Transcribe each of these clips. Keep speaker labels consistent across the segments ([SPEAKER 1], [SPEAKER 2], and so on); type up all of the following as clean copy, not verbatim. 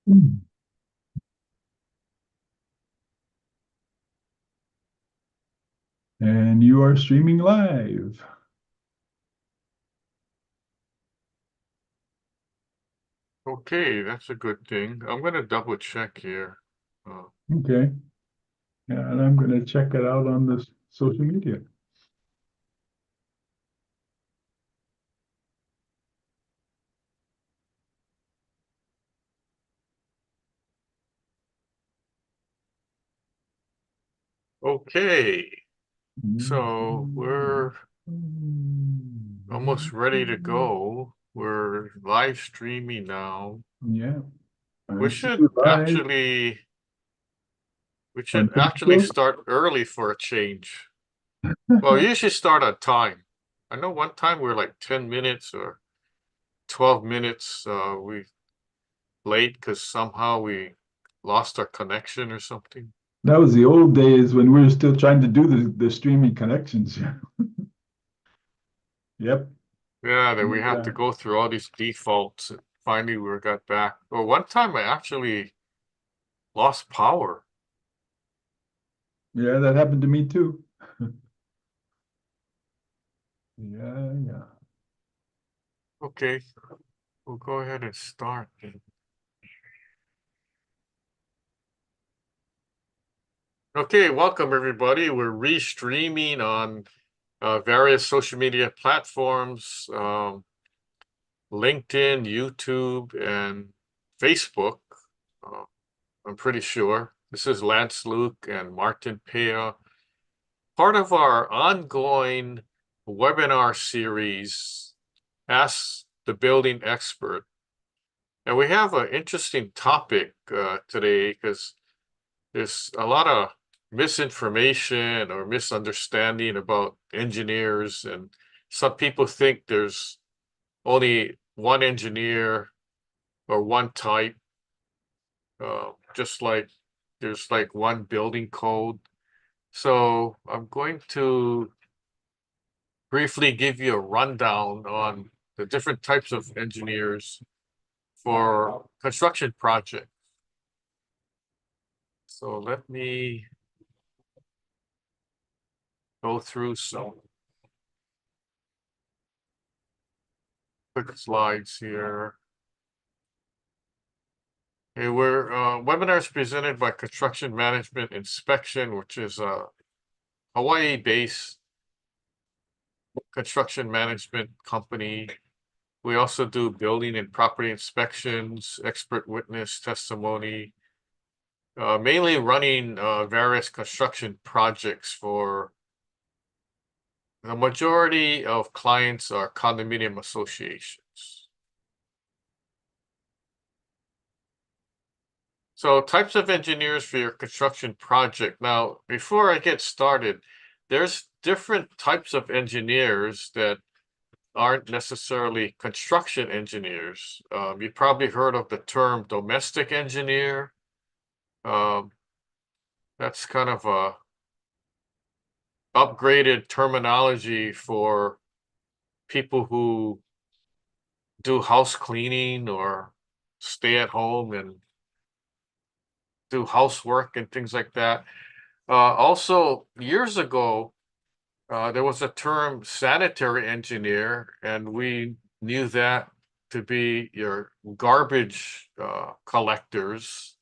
[SPEAKER 1] And you are streaming live.
[SPEAKER 2] Okay, that's a good thing. I'm gonna double check here. Uh,
[SPEAKER 1] Okay. Yeah, and I'm going to check it out on the social media.
[SPEAKER 2] okay, so
[SPEAKER 1] Mhm.
[SPEAKER 2] we're almost ready to go. We're live streaming now.
[SPEAKER 1] Yeah,
[SPEAKER 2] We
[SPEAKER 1] I see
[SPEAKER 2] should
[SPEAKER 1] you live
[SPEAKER 2] actually we
[SPEAKER 1] on
[SPEAKER 2] should actually
[SPEAKER 1] Facebook.
[SPEAKER 2] start early for a change. Well, you should start on time. I know one time we were like 10 minutes or 12 minutes we late because somehow we lost our connection or something.
[SPEAKER 1] That was the old days when we were still trying to do the streaming connections. Yep.
[SPEAKER 2] Yeah, that we had
[SPEAKER 1] Yeah.
[SPEAKER 2] to go through all these defaults. And finally, we got back. Or one time, I actually lost power.
[SPEAKER 1] Yeah, that happened to me too. Yeah, yeah.
[SPEAKER 2] Okay, we'll go ahead and start then. Okay, welcome everybody. We're restreaming on various social media platforms, LinkedIn, YouTube, and Facebook. Uh, I'm pretty sure. This is Lance Luke and Martin Pea, part of our ongoing webinar series, Ask the Building Expert. And we have an interesting topic today because there's a lot of misinformation or misunderstanding about engineers. And some people think there's only one engineer or one type, just like there's like one building code. So I'm going to briefly give you a rundown on the different types of engineers for construction projects. So let me go through some quick slides here. Okay, we're webinars presented by Construction Management Inspection, which is a Hawaii-based construction management company. We also do building and property inspections, expert witness testimony, mainly running various construction projects for the majority of clients are condominium associations. So types of engineers for your construction project. Now, before I get started, there's different types of engineers that aren't necessarily construction engineers. You probably heard of the term domestic engineer. Um, that's kind of a upgraded terminology for people who do house cleaning or stay at home and do housework and things like that. Also, years ago, there was a term sanitary engineer, and we knew that to be your garbage collectors,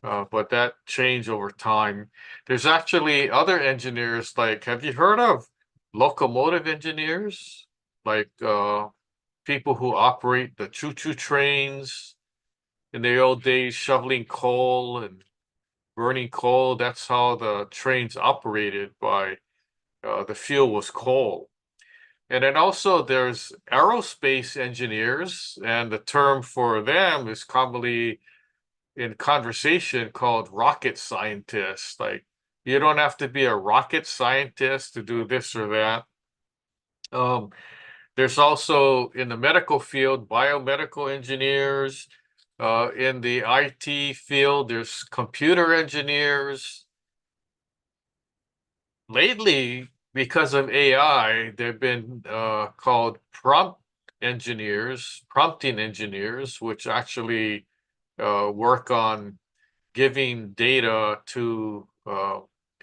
[SPEAKER 2] but that changed over time. There's actually other engineers, like, have you heard of locomotive engineers? Like people who operate the choo-choo trains in the old days, shoveling coal and burning coal. That's how the trains operated by the fuel was coal. And then also there's aerospace engineers, and the term for them is commonly in conversation called rocket scientists. Like, you don't have to be a rocket scientist to do this or that. Um, there's also in the medical field, biomedical engineers. In the IT field, there's computer engineers. Lately, because of AI, they've been called prompt engineers, prompting engineers, which actually work on giving data to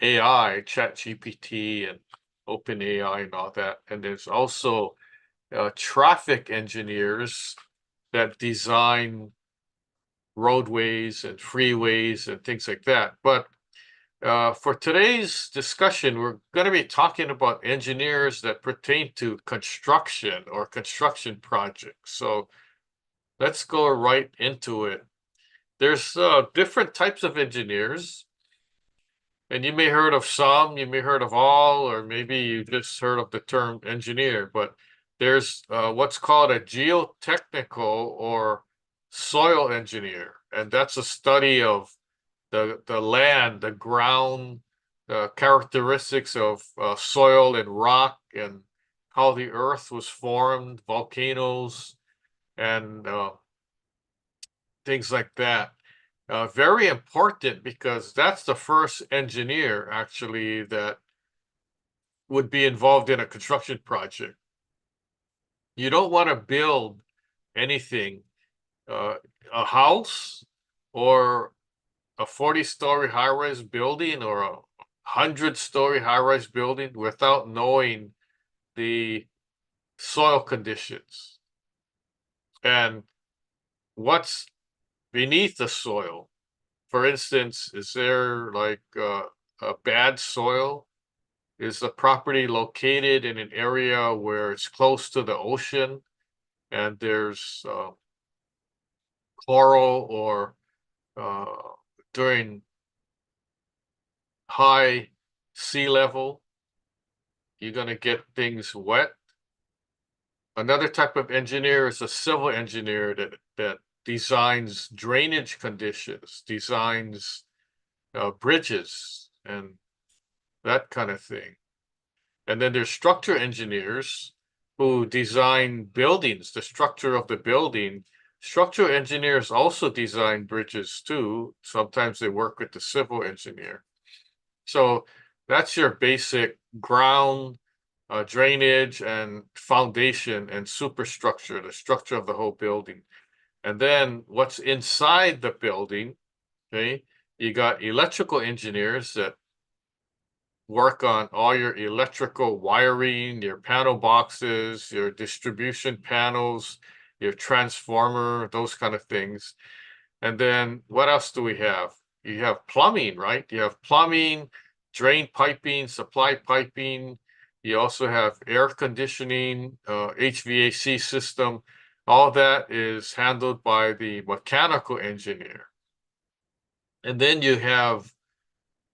[SPEAKER 2] AI, ChatGPT and OpenAI and all that. And there's also traffic engineers that design roadways and freeways and things like that. But for today's discussion, we're going to be talking about engineers that pertain to construction or construction projects. So let's go right into it. There's different types of engineers, and you may heard of some, you may heard of all, or maybe you just heard of the term engineer, but there's what's called a geotechnical or soil engineer, and that's a study of the land, the ground, the characteristics of soil and rock and how the earth was formed, volcanoes, and things like that. Very important because that's the first engineer actually that would be involved in a construction project. You don't want to build anything, a house or a 40-story high-rise building or a 100-story high-rise building without knowing the soil conditions and what's beneath the soil. For instance, is there like a bad soil? Is the property located in an area where it's close to the ocean and there's coral or during high sea level, you're going to get things wet? Another type of engineer is a civil engineer that designs drainage conditions, designs bridges and that kind of thing. And then there's structure engineers who design buildings, the structure of the building. Structural engineers also design bridges too. Sometimes they work with the civil engineer. So that's your basic ground, drainage and foundation and superstructure, the structure of the whole building. And then what's inside the building, okay? You got electrical engineers that work on all your electrical wiring, your panel boxes, your distribution panels, your transformer, those kind of things. And then what else do we have? You have plumbing, right? You have plumbing, drain piping, supply piping. You also have air conditioning, HVAC system. All that is handled by the mechanical engineer. And then you have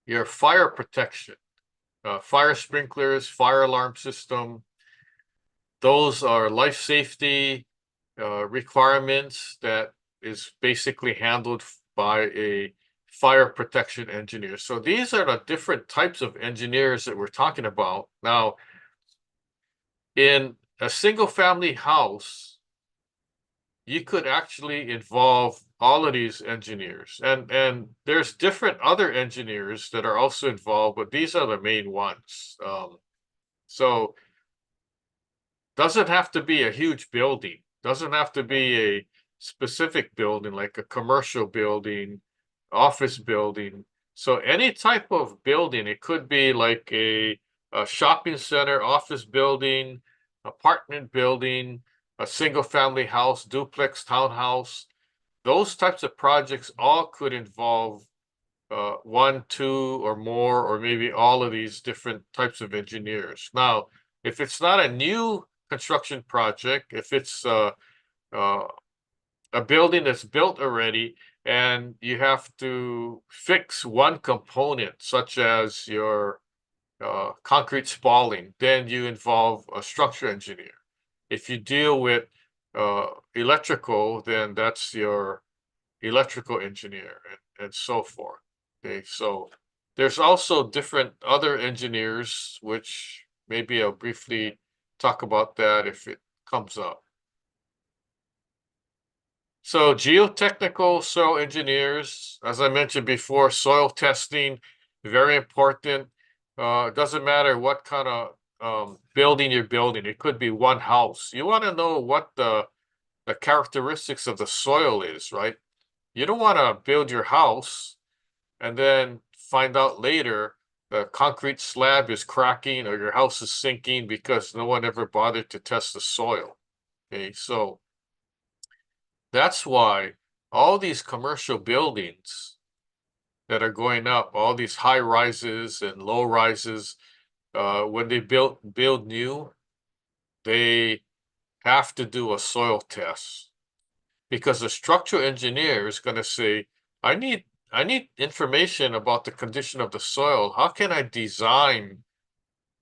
[SPEAKER 2] your fire protection. Fire sprinklers, fire alarm system. Those are life safety requirements that is basically handled by a fire protection engineer. So these are the different types of engineers that we're talking about. Now, in a single family house, you could actually involve all of these engineers, and there's different other engineers that are also involved, but these are the main ones. So doesn't have to be a huge building, doesn't have to be a specific building like a commercial building, office building. So any type of building, it could be like a shopping center, office building, apartment building, a single family house, duplex, townhouse. Those types of projects all could involve one, two, or more, or maybe all of these different types of engineers. Now, if it's not a new construction project, if it's a building that's built already and you have to fix one component, such as your concrete spalling, then you involve a structure engineer. If you deal with electrical, then that's your electrical engineer and so forth. Okay, so there's also different other engineers, which maybe I'll briefly talk about that if it comes up. So geotechnical soil engineers, as I mentioned before, soil testing, very important. It doesn't matter what kind of building you're building. It could be one house. You want to know what the characteristics of the soil is, right? You don't want to build your house and then find out later the concrete slab is cracking or your house is sinking because no one ever bothered to test the soil. Okay, so that's why all these commercial buildings that are going up, all these high rises and low rises, when they build new, they have to do a soil test because the structural engineer is going to say, I need information about the condition of the soil. How can I design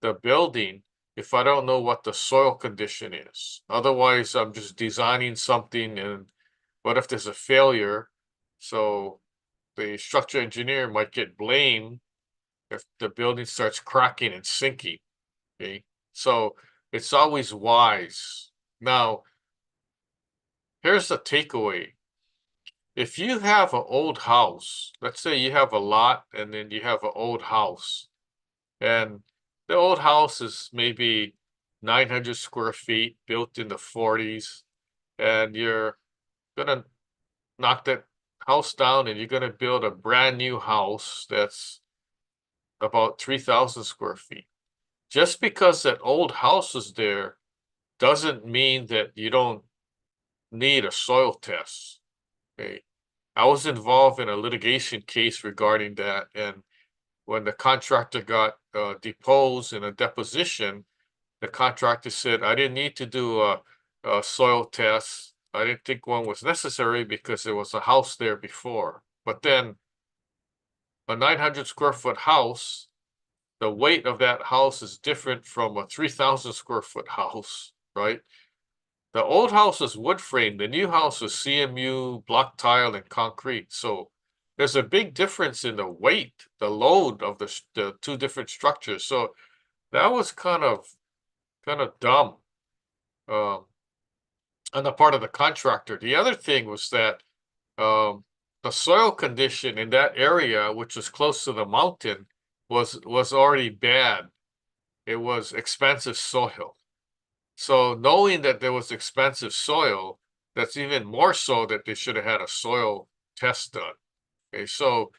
[SPEAKER 2] the building if I don't know what the soil condition is? Otherwise, I'm just designing something, and what if there's a failure? So the structural engineer might get blamed if the building starts cracking and sinking. Okay, so it's always wise. Now, here's the takeaway. If you have an old house, let's say you have a lot and then you have an old house, and the old house is maybe 900 square feet, built in the 40s, and you're gonna knock that house down and you're gonna build a brand new house that's about 3,000 square feet. Just because that old house is there doesn't mean that you don't need a soil test. Okay. I was involved in a litigation case regarding that, and when the contractor got deposed in a deposition, the contractor said, I didn't need to do a soil test. I didn't think one was necessary because there was a house there before. But then a 900 square foot house, the weight of that house is different from a 3,000 square foot house, right? The old house is wood frame. The new house is CMU, block tile, and concrete. So there's a big difference in the weight, the load of the two different structures. So that was kind of dumb um, on the part of the contractor. The other thing was that the soil condition in that area, which was close to the mountain, was already bad. It was expensive soil. So knowing that there was expensive soil, that's even more so that they should have had a soil test done. Okay, so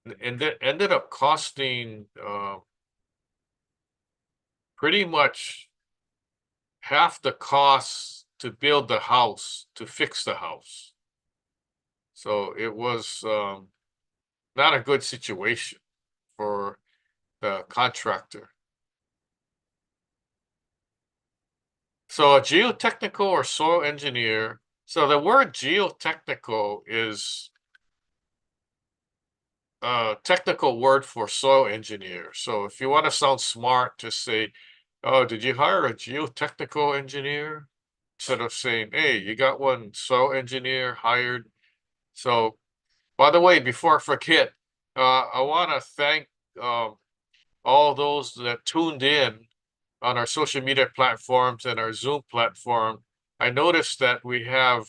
[SPEAKER 2] and that ended up costing pretty much half the cost to build the house, to fix the house. So it was not a good situation for the contractor. So a geotechnical or soil engineer. So the word geotechnical is a technical word for soil engineer. So if you want to sound smart, just say, oh, did you hire a geotechnical engineer? Instead of saying, hey, you got one soil engineer hired. So by the way, before I forget, I want to thank all those that tuned in on our social media platforms and our Zoom platform. I noticed that we have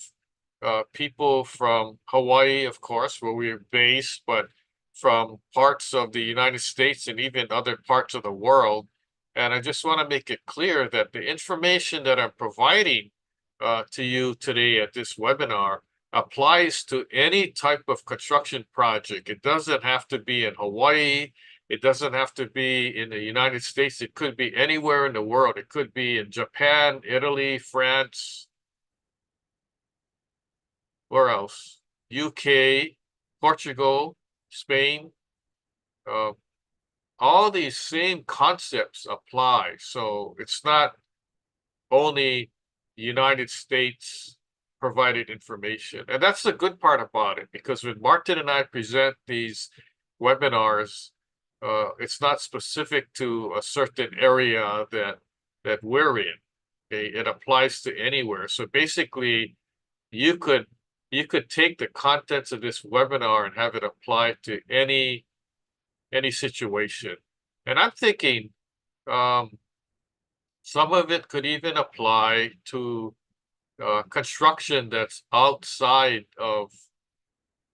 [SPEAKER 2] people from Hawaii, of course, where we're based, but from parts of the United States and even other parts of the world. And I just want to make it clear that the information that I'm providing to you today at this webinar applies to any type of construction project. It doesn't have to be in Hawaii. It doesn't have to be in the United States. It could be anywhere in the world. It could be in Japan, Italy, France, where else? UK, Portugal, Spain. Uh, all these same concepts apply. So it's not only United States provided information. And that's the good part about it, because when Martin and I present these webinars, it's not specific to a certain area that we're in. Okay? It applies to anywhere. So basically, you could take the contents of this webinar and have it apply to any situation. And I'm thinking some of it could even apply to construction that's outside of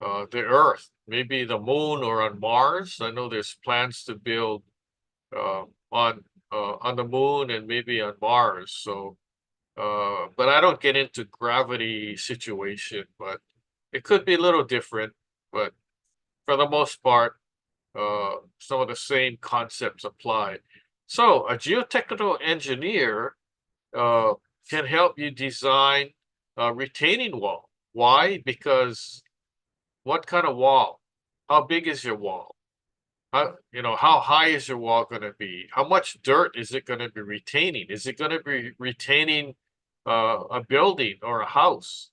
[SPEAKER 2] the Earth, maybe the moon or on Mars. I know there's plans to build on the moon and maybe on Mars. So, but I don't get into gravity situation. But It could be a little different, but for the most part, some of the same concepts apply. So a geotechnical engineer uh, can help you design a retaining wall. Why? Because what kind of wall? How big is your wall? How high is your wall going to be? How much dirt is it going to be retaining? Is it going to be retaining a building or a house?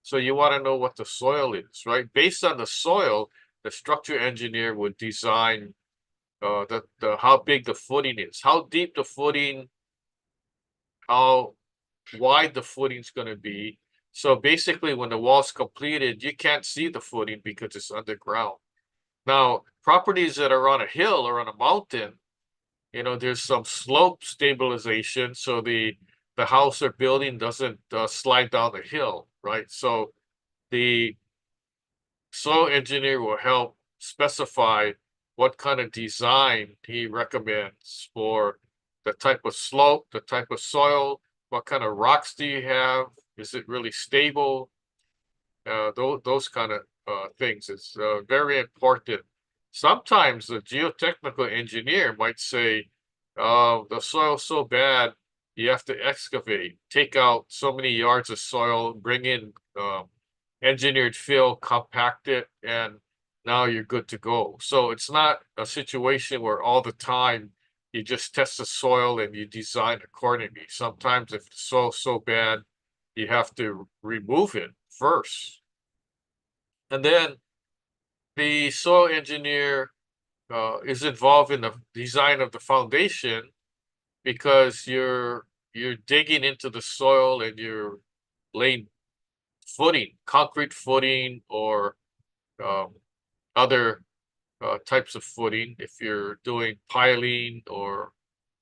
[SPEAKER 2] So you want to know what the soil is, right? Based on the soil, the structure engineer would design the how big the footing is, how deep the footing, how wide the footing's going to be. So basically, when the wall's completed, you can't see the footing because it's underground. Now, properties that are on a hill or on a mountain, there's some slope stabilization, so the house or building doesn't slide down the hill, right? So the soil engineer will help specify what kind of design he recommends for the type of slope, the type of soil, what kind of rocks do you have? Is it really stable? Those kind of things. It's very important. Sometimes the geotechnical engineer might say, the soil's so bad, you have to excavate, take out so many yards of soil, bring in engineered fill, compact it, and now you're good to go. So it's not a situation where all the time you just test the soil and you design accordingly. Sometimes if the soil's so bad, you have to remove it first. And then the soil engineer is involved in the design of the foundation because you're digging into the soil and you're laying footing, concrete footing, or um, other types of footing. If you're doing piling or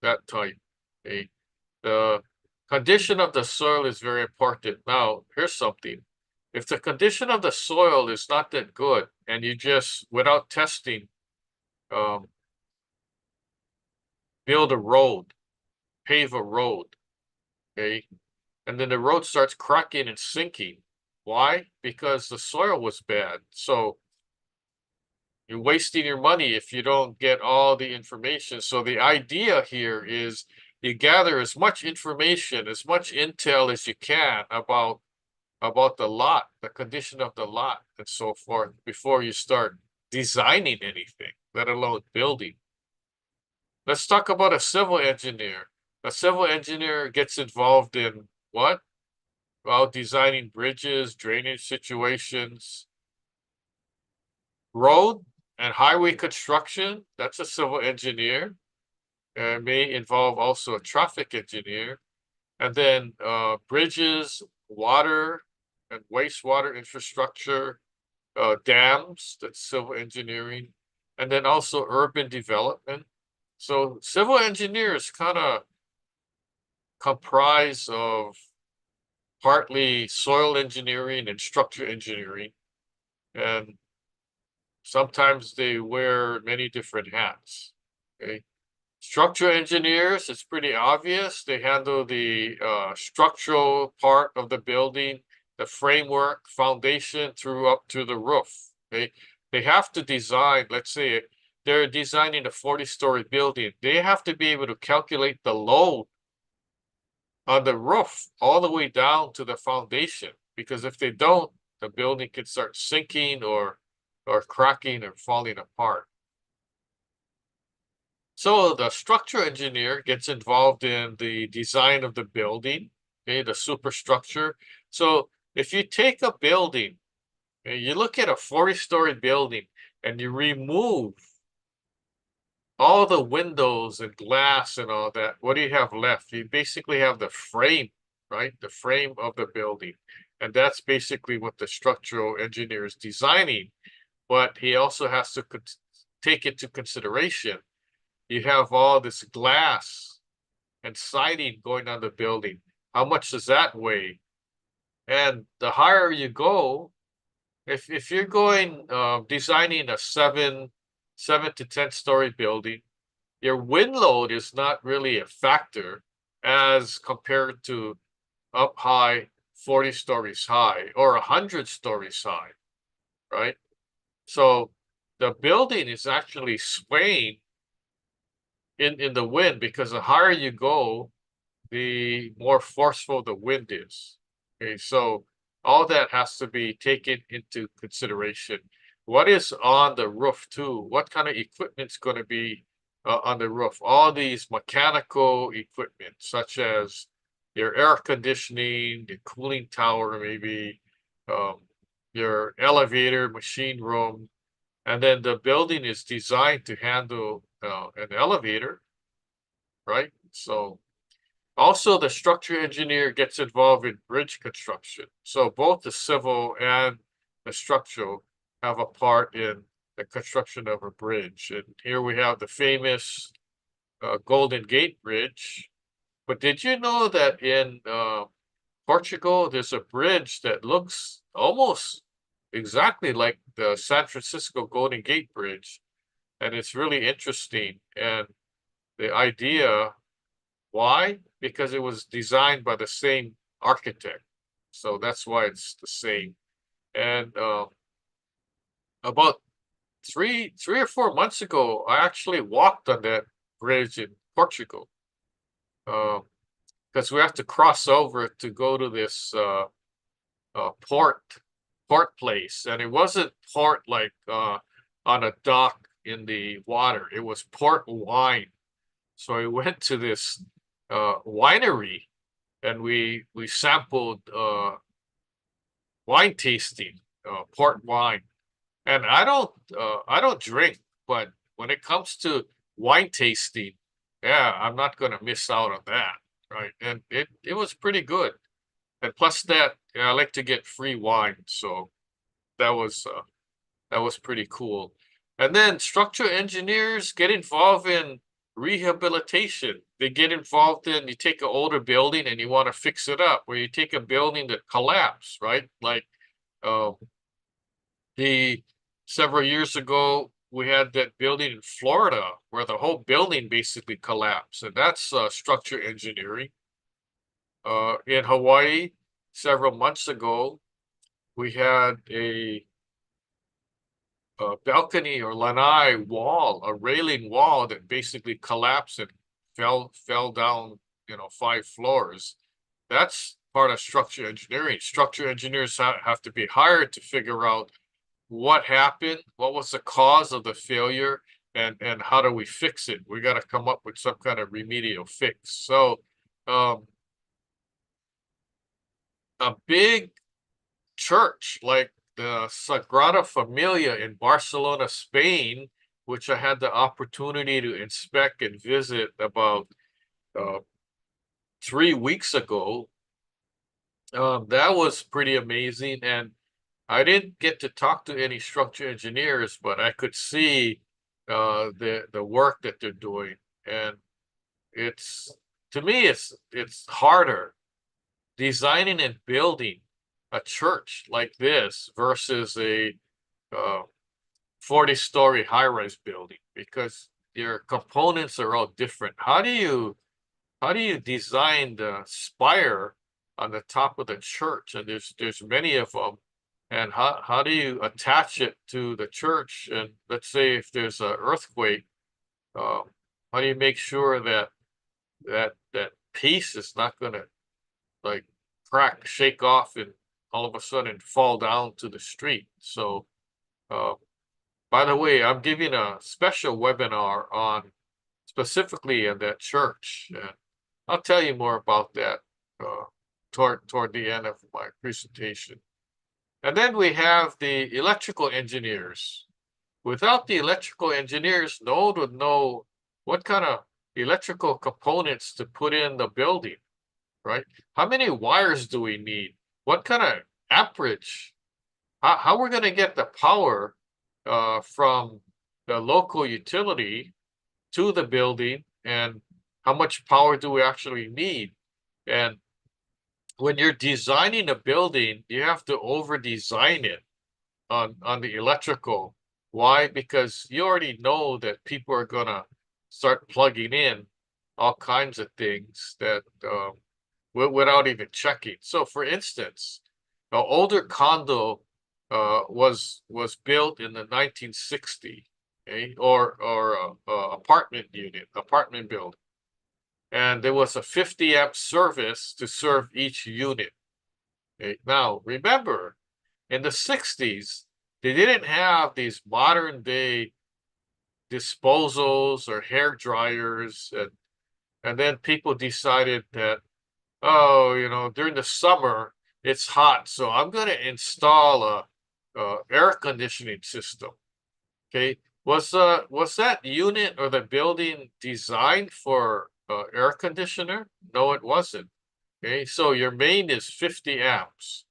[SPEAKER 2] that type, okay? The condition of the soil is very important. Now, here's something. If the condition of the soil is not that good and you just, without testing, um, build a road, pave a road, okay? And then the road starts cracking and sinking. Why? Because the soil was bad. So you're wasting your money if you don't get all the information. So the idea here is you gather as much information, as much intel as you can about the lot, the condition of the lot, and so forth, before you start designing anything, let alone building. Let's talk about a civil engineer. A civil engineer gets involved in what? Well, designing bridges, drainage situations, road and highway construction. That's a civil engineer. May involve also a traffic engineer. And then bridges, water and wastewater infrastructure, dams, that's civil engineering, and then also urban development. So civil engineers kind of comprise of partly soil engineering and structure engineering, and sometimes they wear many different hats. Okay. Structural engineers, it's pretty obvious. They handle the structural part of the building, the framework, foundation through up to the roof. Okay. They have to design, let's say they're designing a 40-story building. They have to be able to calculate the load on the roof all the way down to the foundation. Because if they don't, the building could start sinking or cracking or falling apart. So the structure engineer gets involved in the design of the building, okay, the superstructure. So if you take a building, okay, you look at a 40-story building and you remove all the windows and glass and all that, what do you have left? You basically have the frame, right? The frame of the building. And that's basically what the structural engineer is designing. But he also has to take into consideration you have all this glass and siding going on the building. How much does that weigh? And the higher you go, if you're going designing a 7 to 10-story building, your wind load is not really a factor as compared to up high 40 stories high or 100 stories high, right? So the building is actually swaying in the wind because the higher you go, the more forceful the wind is. Okay, so all that has to be taken into consideration. What is on the roof too? What kind of equipment's going to be on the roof? All these mechanical equipment, such as your air conditioning, the cooling tower, maybe um, your elevator, machine room, and then the building is designed to handle an elevator, right? So also, the structure engineer gets involved in bridge construction. So both the civil and the structural have a part in the construction of a bridge. And here we have the famous Golden Gate Bridge. But did you know that in Portugal, there's a bridge that looks almost exactly like the San Francisco Golden Gate Bridge? And it's really interesting. And the idea, why? Because it was designed by the same architect. So that's why it's the same. And about three or 4 months ago, I actually walked on that bridge in Portugal. Because we have to cross over to go to this port place. And it wasn't port like on a dock in the water. It was port wine. So I went to this winery and we sampled wine tasting, port wine. And I don't drink, but when it comes to wine tasting, yeah, I'm not gonna miss out on that, right? And it was pretty good. And plus that, yeah, I like to get free wine, so that was pretty cool. And then structural engineers get involved in rehabilitation. They get involved in, you take an older building and you want to fix it up, or you take a building that collapsed, right? Like uh, the several years ago, we had that building in Florida where the whole building basically collapsed, and that's structural engineering. In Hawaii, several months ago, we had a balcony or lanai wall, a railing wall that basically collapsed and fell down, 5 floors. That's part of structural engineering. Structural engineers have to be hired to figure out what happened, what was the cause of the failure, and how do we fix it? We got to come up with some kind of remedial fix. So a big church like the Sagrada Familia in Barcelona, Spain, which I had the opportunity to inspect and visit about 3 weeks ago. That was pretty amazing. And I didn't get to talk to any structural engineers, but I could see the work that they're doing. And it's, to me, it's harder designing and building a church like this versus a 40-story high-rise building, because your components are all different. How do you design the spire on the top of the church? And there's many of them. And how do you attach it to the church? And let's say if there's an earthquake, how do you make sure that that piece is not going to like crack, shake off, and all of a sudden fall down to the street? So, by the way, I'm giving a special webinar on specifically in that church, and I'll tell you more about that toward the end of my presentation. And then we have the electrical engineers. Without the electrical engineers, no one would know what kind of electrical components to put in the building, right? How many wires do we need? What kind of amperage? How we're going to get the power from the local utility to the building, and how much power do we actually need? And when you're designing a building, you have to over design it on the electrical. Why? Because you already know that people are gonna start plugging in all kinds of things that without even checking. So for instance, an older condo was built in the 1960, okay, or apartment building, and there was a 50 amp service to serve each unit. Okay? Now remember, in the 60s, they didn't have these modern day disposals or hair dryers, and then people decided that, oh, during the summer it's hot, so I'm going to install a air conditioning system. Okay, was that unit or the building designed for air conditioner? No, it wasn't. Okay, so your main is 50 amps.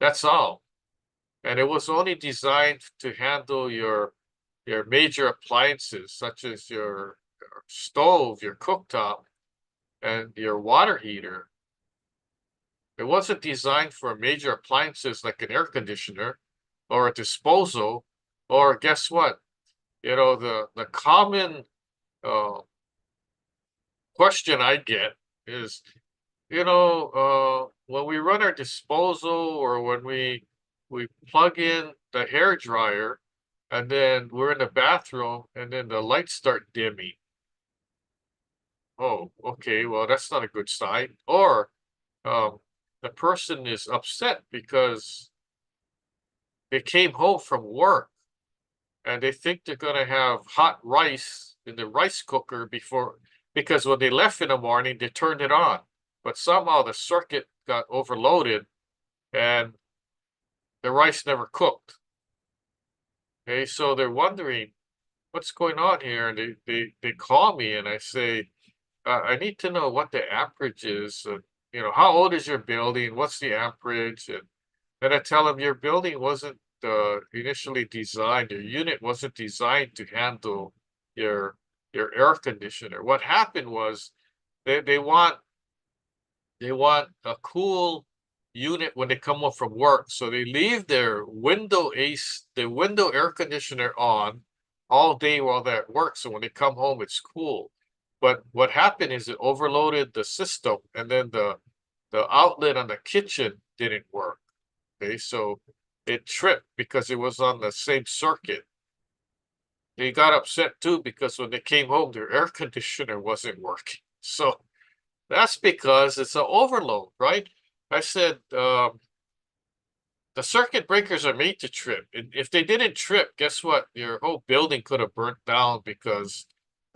[SPEAKER 2] That's all, and it was only designed to handle your major appliances such as your stove, your cooktop, and your water heater. It wasn't designed for major appliances like an air conditioner or a disposal, or guess what? The common question I get is, when we run our disposal or when we plug in the hair dryer and then we're in the bathroom and then the lights start dimming. Oh, okay, well, that's not a good sign. Or um, the person is upset because they came home from work and they think they're going to have hot rice in the rice cooker because when they left in the morning, they turned it on. But somehow the circuit got overloaded and the rice never cooked. Okay, so they're wondering what's going on here. And they call me and I say, I need to know what the amperage is. How old is your building? What's the amperage? And then I tell them your building wasn't initially designed, your unit wasn't designed to handle your air conditioner. What happened was they want a cool unit when they come home from work, so they leave their window air conditioner on all day while they're at work. So when they come home, it's cool. But what happened is it overloaded the system, and then the outlet on the kitchen didn't work. Okay, so it tripped because it was on the same circuit. They got upset too because when they came home, their air conditioner wasn't working. So that's because it's an overload, right? I said the circuit breakers are made to trip. And if they didn't trip, guess what? Your whole building could have burnt down because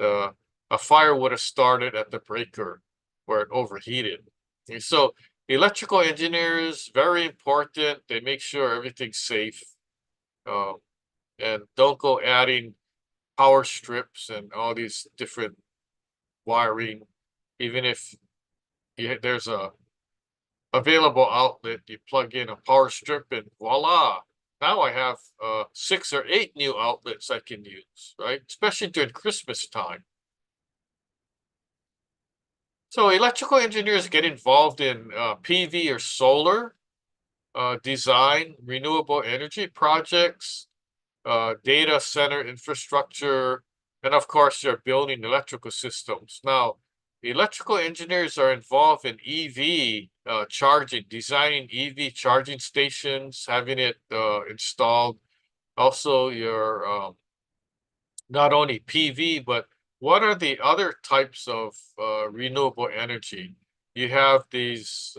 [SPEAKER 2] a fire would have started at the breaker where it overheated. And so electrical engineers, very important. They make sure everything's safe, and don't go adding power strips and all these different wiring. Even if there's a available outlet, you plug in a power strip and voila, now I have 6 or 8 new outlets I can use, right? Especially during Christmas time. So electrical engineers get involved in PV or solar design, renewable energy projects, data center infrastructure, and of course, they're building electrical systems. Now, electrical engineers are involved in EV charging, designing EV charging stations, having it installed. Also, your not only PV, but what are the other types of renewable energy? You have these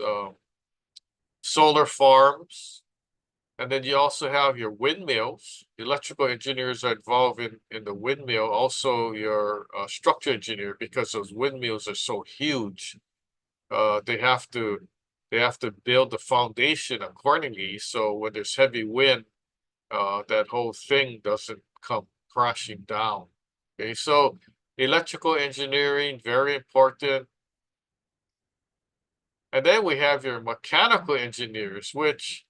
[SPEAKER 2] solar farms, and then you also have your windmills. Electrical engineers are involved in the windmill. Also, your structure engineer, because those windmills are so huge, they have to build the foundation accordingly. So when there's heavy wind, that whole thing doesn't come crashing down. Okay, so electrical engineering, very important. And then we have your mechanical engineers, which,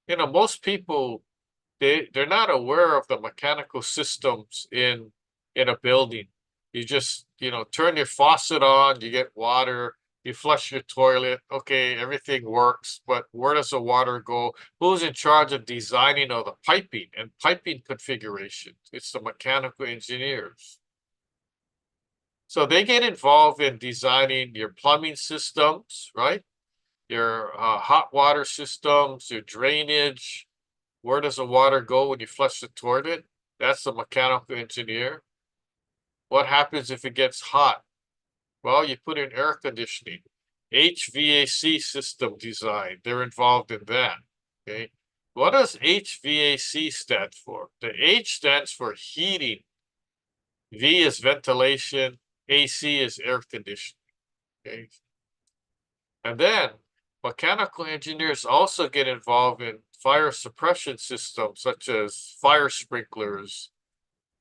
[SPEAKER 2] most people, they're not aware of the mechanical systems in a building. You just, turn your faucet on, you get water, you flush your toilet, okay, everything works, but where does the water go? Who's in charge of designing all the piping and piping configurations? It's the mechanical engineers. So they get involved in designing your plumbing systems, right? your hot water systems, your drainage. Where does the water go when you flush it toward it? That's the mechanical engineer. What happens if it gets hot? Well, you put in air conditioning, HVAC system design. They're involved in that. Okay. What does HVAC stand for? The H stands for heating. V is ventilation. AC is air conditioning. Okay. And then mechanical engineers also get involved in fire suppression systems such as fire sprinklers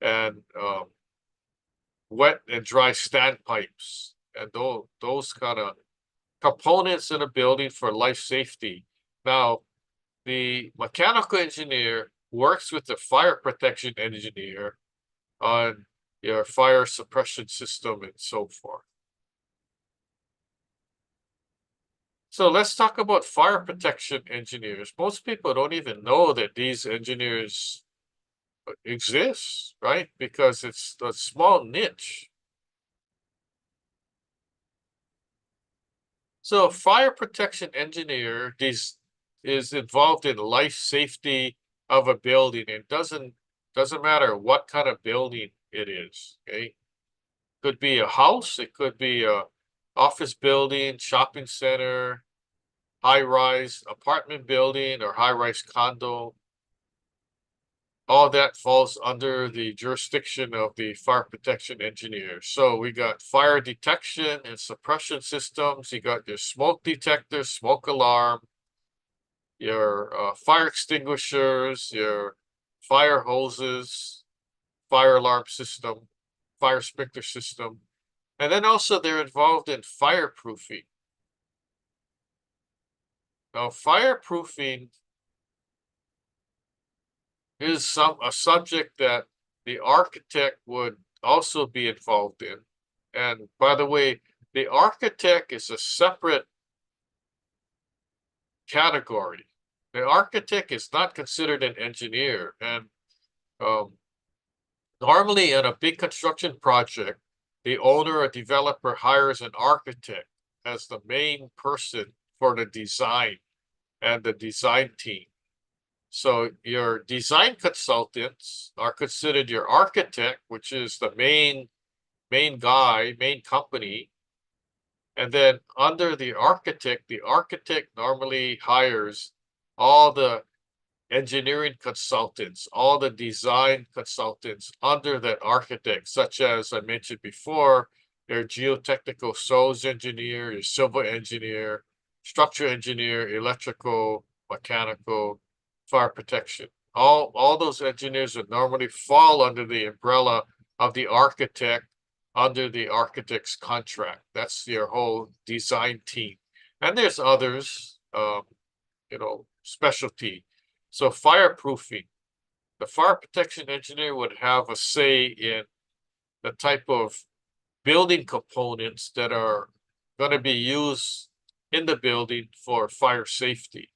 [SPEAKER 2] and wet and dry standpipes and those kind of components in a building for life safety. Now, the mechanical engineer works with the fire protection engineer on your fire suppression system and so forth. So let's talk about fire protection engineers. Most people don't even know that these engineers exist, right? Because it's a small niche. So a fire protection engineer is involved in life safety of a building. It doesn't matter what kind of building it is, okay? Could be a house, it could be a office building, shopping center, high-rise apartment building, or high-rise condo. All that falls under the jurisdiction of the fire protection engineer. So we got fire detection and suppression systems. You got your smoke detectors, smoke alarm, your fire extinguishers, your fire hoses, fire alarm system, fire sprinkler system. And then also they're involved in fireproofing. Now, fireproofing is a subject that the architect would also be involved in. And by the way, the architect is a separate category. The architect is not considered an engineer. And normally in a big construction project, the owner or developer hires an architect as the main person for the design and the design team. So your design consultants are considered your architect, which is the main guy, main company. And then under the architect normally hires all the engineering consultants, all the design consultants under that architect, such as I mentioned before, your geotechnical soils engineer, your civil engineer, structural engineer, electrical, mechanical, fire protection. All those engineers would normally fall under the umbrella of the architect under the architect's contract. That's your whole design team. And there's others, specialty. So fireproofing, the fire protection engineer would have a say in the type of building components that are going to be used in the building for fire safety.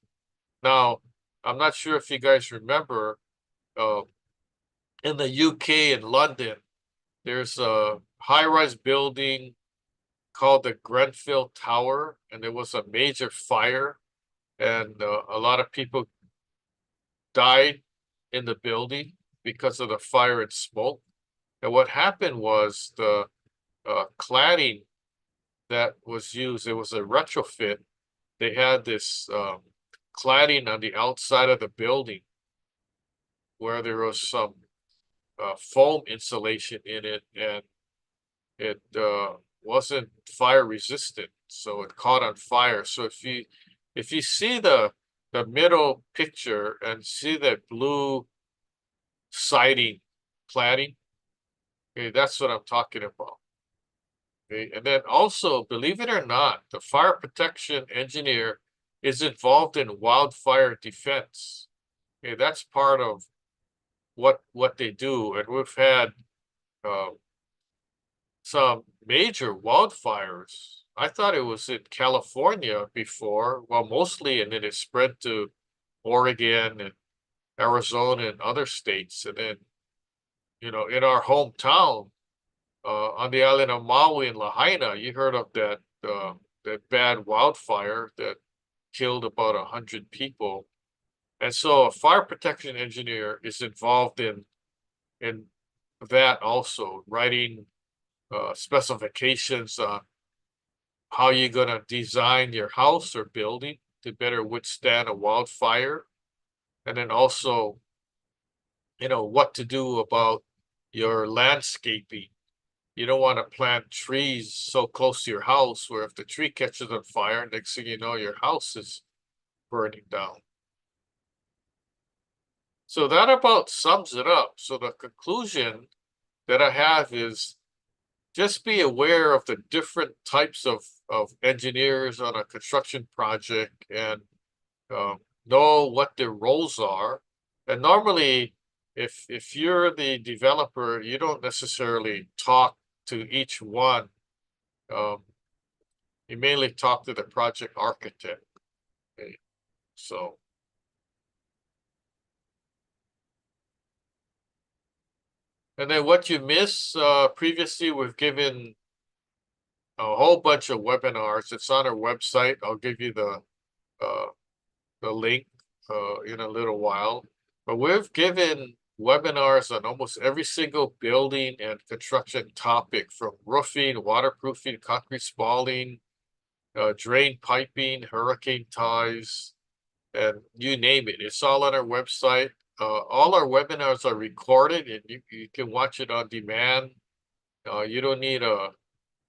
[SPEAKER 2] Now, I'm not sure if you guys remember, in the UK in London, there's a high-rise building called the Grenfell Tower, and there was a major fire, and a lot of people died in the building because of the fire and smoke. And what happened was the cladding that was used, it was a retrofit. They had this cladding on the outside of the building where there was some foam insulation in it, and it wasn't fire resistant, so it caught on fire. So if you see the middle picture and see that blue siding cladding, okay, that's what I'm talking about. Okay, and then also, believe it or not, the fire protection engineer is involved in wildfire defense. Okay, that's part of what they do, and we've had some major wildfires. I thought it was in California before, well, mostly, and then it spread to Oregon and Arizona and other states. And then, in our hometown, on the island of Maui in Lahaina, you heard of that bad wildfire that killed about 100 people. And so a fire protection engineer is involved in that also, writing specifications on how you're gonna design your house or building to better withstand a wildfire. And then also, what to do about your landscaping. You don't want to plant trees so close to your house where if the tree catches on fire, next thing you know, your house is burning down. So that about sums it up. So the conclusion that I have is just be aware of the different types of engineers on a construction project and know what their roles are. And normally, if you're the developer, you don't necessarily talk to each one. You mainly talk to the project architect. Okay. So, and then what you miss, previously we've given a whole bunch of webinars. It's on our website. I'll give you the link in a little while. But we've given webinars on almost every single building and construction topic, from roofing, waterproofing, concrete spalling, drain piping, hurricane ties, and you name it. It's all on our website. All our webinars are recorded and you can watch it on demand. You don't need a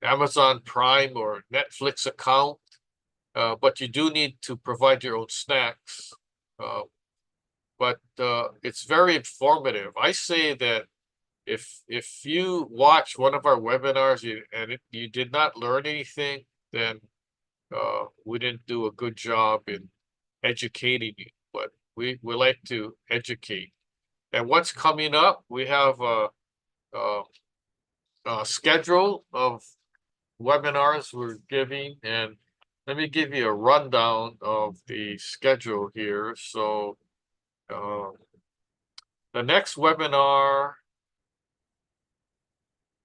[SPEAKER 2] Amazon Prime or Netflix account, but you do need to provide your own snacks. But it's very informative. I say that if you watch one of our webinars and you did not learn anything, then we didn't do a good job in educating you. But we like to educate. And what's coming up? We have a schedule of webinars we're giving, and let me give you a rundown of the schedule here. So the next webinar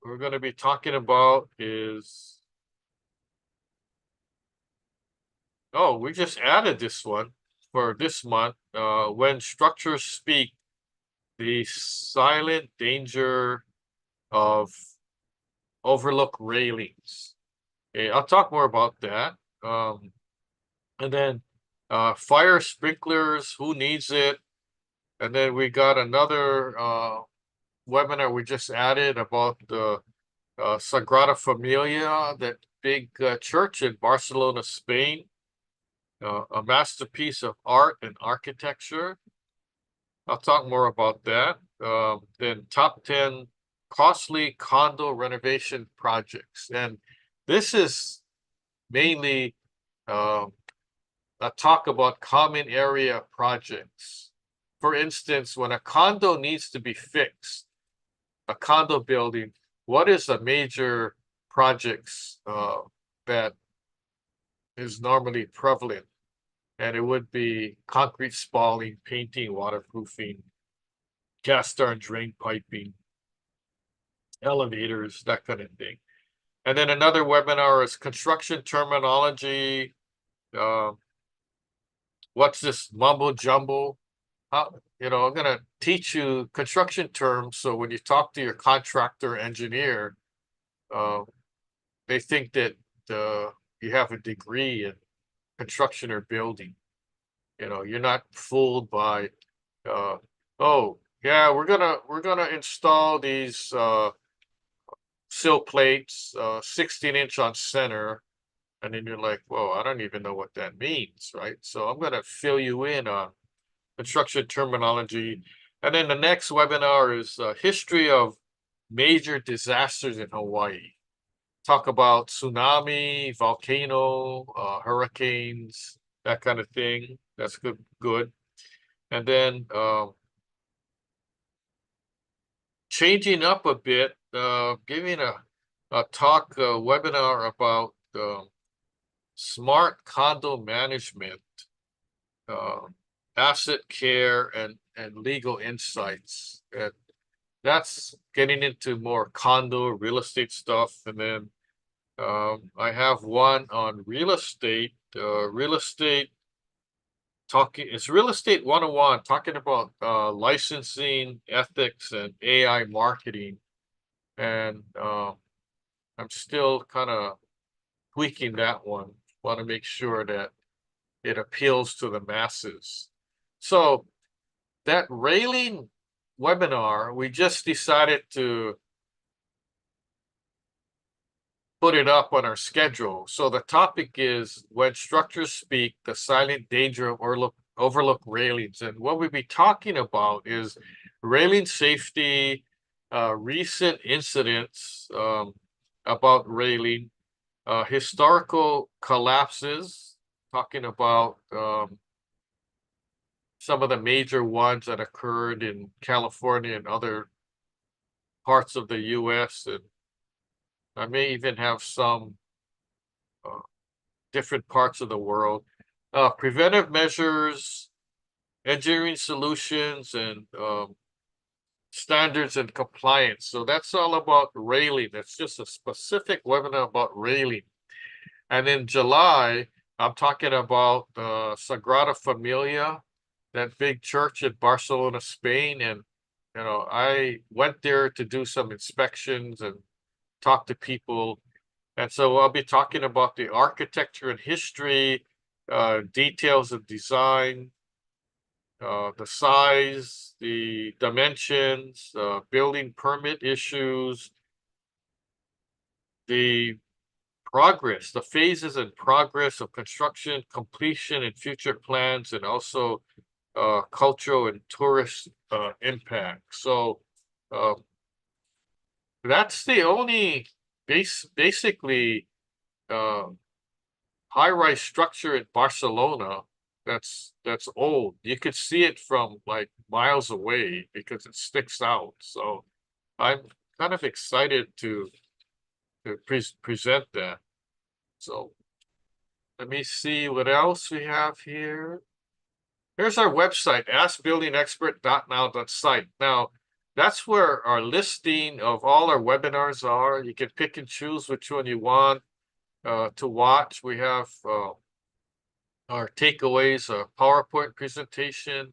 [SPEAKER 2] we're going to be talking about is, oh, we just added this one for this month. When structures speak, the silent danger of overlook railings. Okay, I'll talk more about that. And then fire sprinklers, who needs it? And then we got another webinar we just added about the Sagrada Familia, that big church in Barcelona, Spain, a masterpiece of art and architecture. I'll talk more about that. Then top 10 costly condo renovation projects. And this is mainly a talk about common area projects. For instance, when a condo needs to be fixed, a condo building, what is the major projects that is normally prevalent? And it would be concrete spalling, painting, waterproofing, cast iron drain piping, elevators, that kind of thing. And then another webinar is construction terminology. What's this mumbo jumbo? I'm going to teach you construction terms. So when you talk to your contractor engineer, they think that you have a degree in construction or building. You're not fooled by, oh yeah, we're gonna install these sill plates, 16-inch on center, and then you're like, whoa, I don't even know what that means, right? So I'm gonna fill you in on construction terminology. And then the next webinar is history of major disasters in Hawaii. Talk about tsunami, volcano, hurricanes, that kind of thing. That's good. And then changing up a bit, giving a talk, webinar about smart condo management, asset care, and legal insights. And that's getting into more condo real estate stuff. And then I have one on real estate it's Real Estate 101, talking about licensing, ethics, and AI marketing. And I'm still kind of tweaking that one. Want to make sure that it appeals to the masses. So that railing webinar, we just decided to put it up on our schedule. So the topic is when structures speak, the silent danger of overlook railings. And what we'll be talking about is railing safety, recent incidents about railing, historical collapses, talking about some of the major ones that occurred in California and other parts of the US. And I may even have some different parts of the world. Preventive measures, engineering solutions, and standards and compliance. So that's all about railing. That's just a specific webinar about railing. And in July, I'm talking about Sagrada Familia, that big church in Barcelona, Spain. And, I went there to do some inspections and talk to people. And so I'll be talking about the architecture and history, details of design, the size, the dimensions, building permit issues, the progress, the phases and progress of construction, completion, and future plans, and also cultural and tourist impact. So that's the only basically high-rise structure in Barcelona that's old. You could see it from like miles away because it sticks out. So I'm kind of excited to present that. So let me see what else we have here. Here's our website, askbuildingexpert.now.site. Now, that's where our listing of all our webinars are. You can pick and choose which one you want to watch. We have our takeaways, a PowerPoint presentation,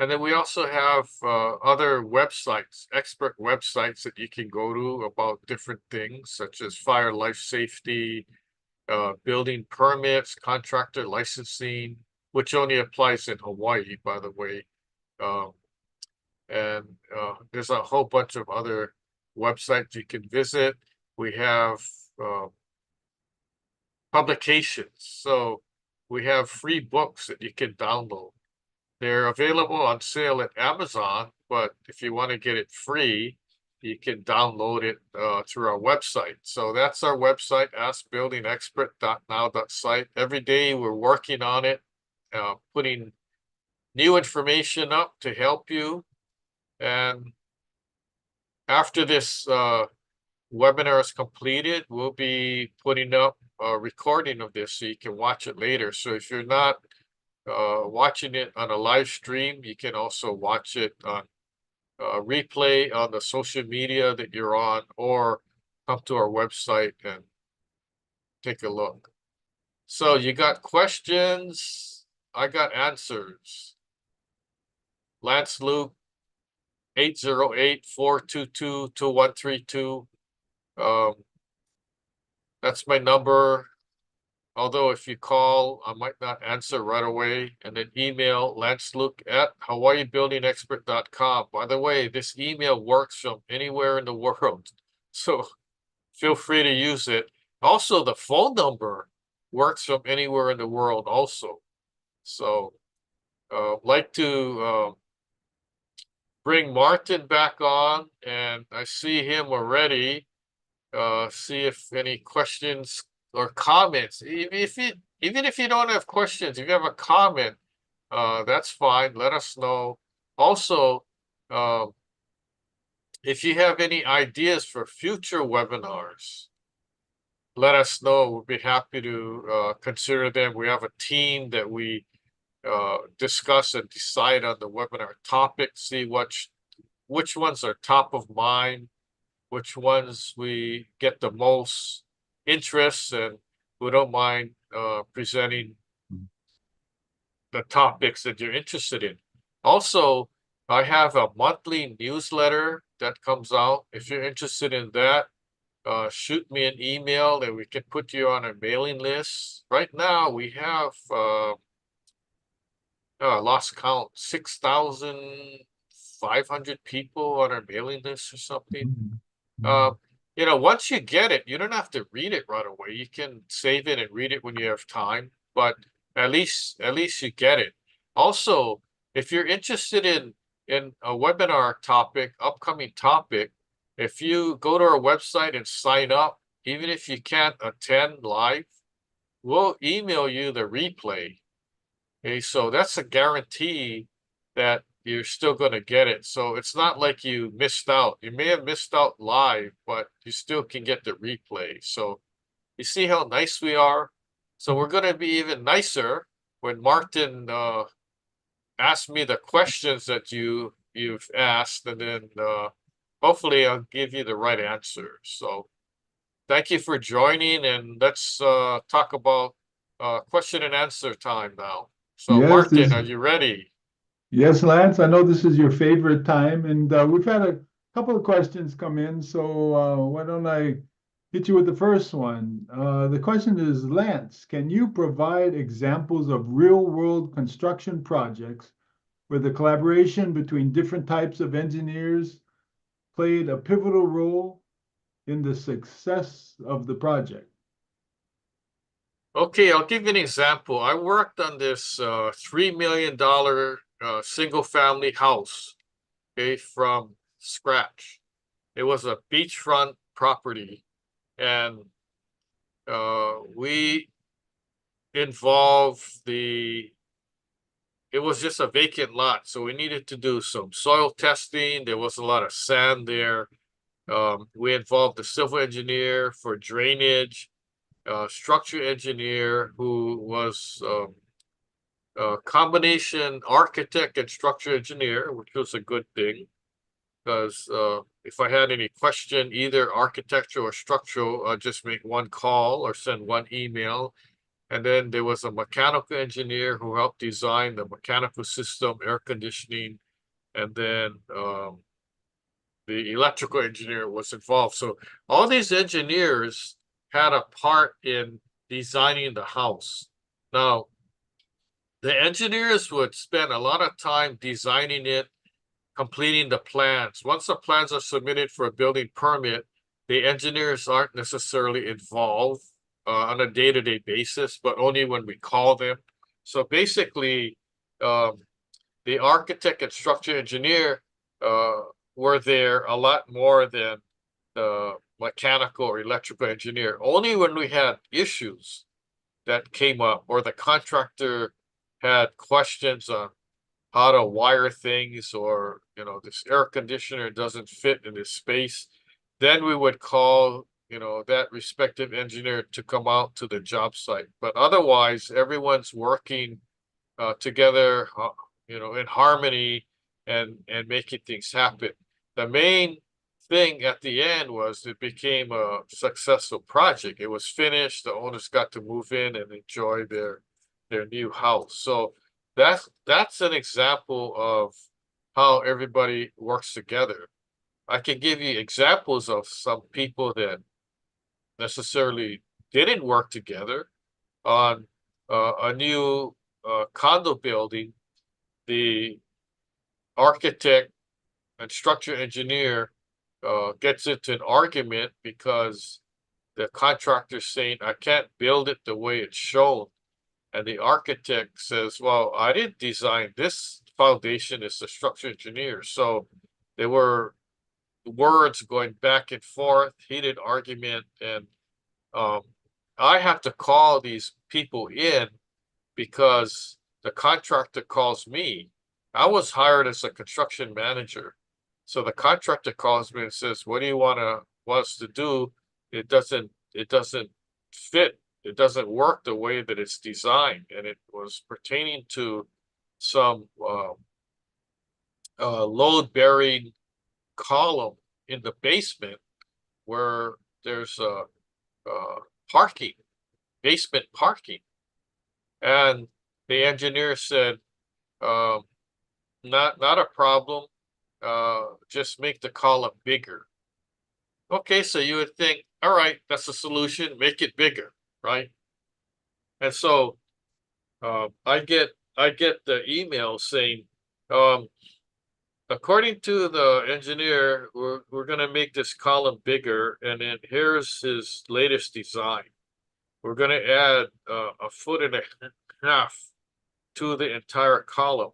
[SPEAKER 2] and then we also have other websites, expert websites that you can go to about different things, such as fire, life safety, building permits, contractor licensing, which only applies in Hawaii, by the way. And there's a whole bunch of other websites you can visit. We have publications. So we have free books that you can download. They're available on sale at Amazon, but if you want to get it free, you can download it through our website. So that's our website, askbuildingexpert.now.site. Every day we're working on it, putting new information up to help you. And after this webinar is completed, we'll be putting up a recording of this so you can watch it later. So if you're not watching it on a live stream, you can also watch it on replay on the social media that you're on, or come to our website and take a look. So you got questions, I got answers. Lance Luke, 808-422-2132. That's my number. Although if you call, I might not answer right away. And then email lanceluke@hawaiibuildingexpert.com. By the way, this email works from anywhere in the world. So feel free to use it. Also, the phone number works from anywhere in the world also. So like to bring Martin back on, and I see him already. See if any questions or comments. Even if you don't have questions, if you have a comment, that's fine. Let us know. Also, if you have any ideas for future webinars, let us know. We'll be happy to consider them. We have a team that we discuss and decide on the webinar topic, see which ones are top of mind, which ones we get the most interest, and we don't mind presenting the topics that you're interested in. Also, I have a monthly newsletter that comes out. If you're interested in that, shoot me an email and we can put you on a mailing list. Right now, we have lost count, 6,500 people on our mailing list or something.
[SPEAKER 1] Mhm.
[SPEAKER 2] You know, once you get it, you don't have to read it right away. You can save it and read it when you have time, but at least you get it. Also, if you're interested in a webinar topic, upcoming topic, if you go to our website and sign up, even if you can't attend live, we'll email you the replay. Okay, so that's a guarantee that you're still going to get it. So it's not like you missed out. You may have missed out live, but you still can get the replay. So you see how nice we are? So we're going to be even nicer when Martin asks me the questions that you've asked, and then hopefully I'll give you the right answer. So thank you for joining, and let's talk about question and answer time now. So
[SPEAKER 1] Yes,
[SPEAKER 2] Martin, are you ready?
[SPEAKER 1] yes, Lance, I know this is your favorite time, and we've had a couple of questions come in, so why don't I hit you with the first one? The question is, Lance, can you provide examples of real-world construction projects where the collaboration between different types of engineers played a pivotal role in the success of the project?
[SPEAKER 2] Okay, I'll give you an example. I worked on this $3 million single family house, okay, from scratch. It was a beachfront property, and we involved it was just a vacant lot, so we needed to do some soil testing. There was a lot of sand there. We involved the civil engineer for drainage, structure engineer who was a combination architect and structure engineer, which was a good thing because if I had any question, either architectural or structural, I'd just make one call or send one email. And then there was a mechanical engineer who helped design the mechanical system, air conditioning, and then the electrical engineer was involved. So all these engineers had a part in designing the house. Now, the engineers would spend a lot of time designing it, completing the plans. Once the plans are submitted for a building permit, the engineers aren't necessarily involved on a day-to-day basis, but only when we call them. So basically, the architect and structure engineer were there a lot more than the mechanical or electrical engineer. Only when we had issues that came up or the contractor had questions on how to wire things, or this air conditioner doesn't fit in this space, then we would call that respective engineer to come out to the job site. But otherwise, everyone's working together in harmony and making things happen. The main thing at the end was it became a successful project. It was finished, the owners got to move in and enjoy their new house. So that's an example of how everybody works together. I can give you examples of some people that necessarily didn't work together on a new condo building. The architect and structure engineer gets into an argument because the contractor's saying, I can't build it the way it's shown. And the architect says, well, I didn't design this foundation, it's the structure engineer. So there were words going back and forth, heated argument. And I have to call these people in because the contractor calls me. I was hired as a construction manager. So the contractor calls me and says, what do you want us to do? It doesn't fit. It doesn't work the way that it's designed. And it was pertaining to some load-bearing column in the basement where there's parking, basement parking. And the engineer said, not a problem. Just make the column bigger. Okay, so you would think, all right, that's a solution, make it bigger, right? And so I get the email saying, according to the engineer, we're gonna make this column bigger, and then here's his latest design. We're gonna add a foot and a half to the entire column.